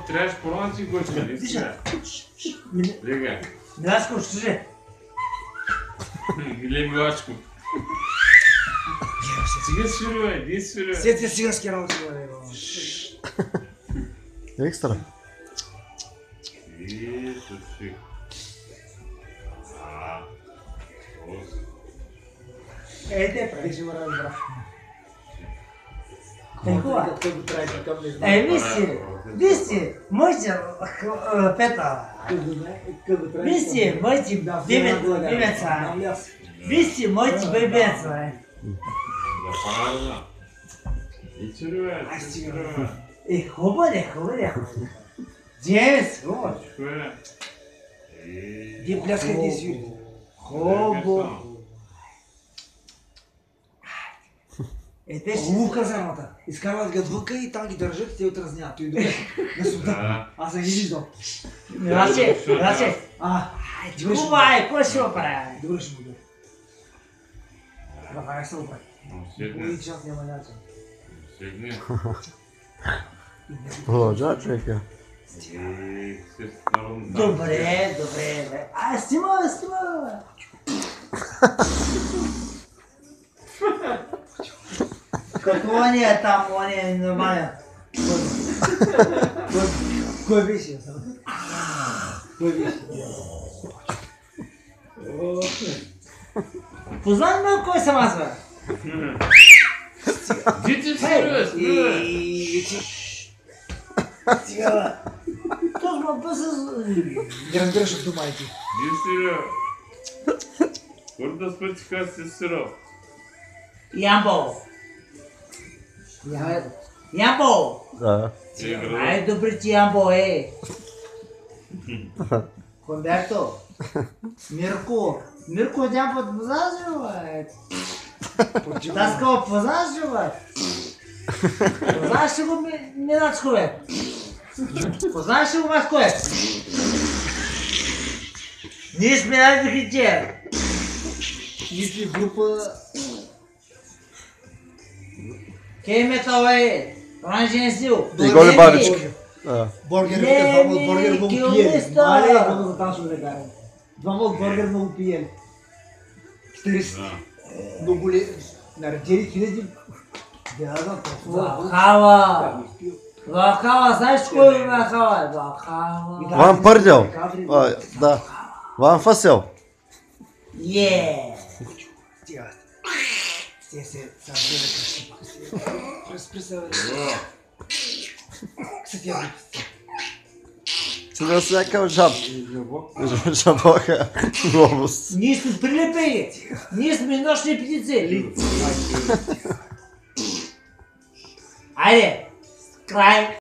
трябваше по-рано да си го чуя. Лега. Милашко, ще. Миле Милашко. Сега свирува, един свирува. Сетя цигански работи, бе. Екстра. Ето си. Те правиш, ме разбрах. Вижте, моите пета. Вижте, моите бебеца. Вижте, моите бебеца. Запарна. И свирува. Хубаво. Джеймс, хубаво. Де пляскайте си. Хубаво. Те ще му казармата. Изкарват ги отвънка и там ги държат и те отразняват. Той добре. На сута. Аз не ги виждам. Раче. Чувай, кой ще го прави? Добре ще му дай. Да, как се го прави? Половин час няма начин. Сегни. Продължава човека. Добре. Снима. Като ония там, ония е нормален. Кой беше? Познай ме кой съм аз, бе? Дите свирува. Сега, точно не разбираш от дома ти. Дите свирува. Кой да спъти как си свирува? Ямбо! Да. Ай, добре ти Ямбо, Хумберто! Мирко, Ямбо, познаш ли, бе? Таскал, познаш ли, бе? Познаш ли го, Миначко, бе? Познаш ли го, Машко, бе? Ние сме най-добрите! Ние сме група... Кей метал, оранжен стил. И голи бабички. Бургер, двама от бургер много пиели. Мале, много за танцове да карам. Двама от бургер много пиели. 40. Много ли... Наредили хиляди. Да, Вахава, знаеш кой е Вахава? Ван Пърдел. Да. Ван Фасел. Те се събират. Представя. Сега с някакъв жаб. Жабоха глобус. Ние сме прилепени. Ние сме нощни птици. Айде, край.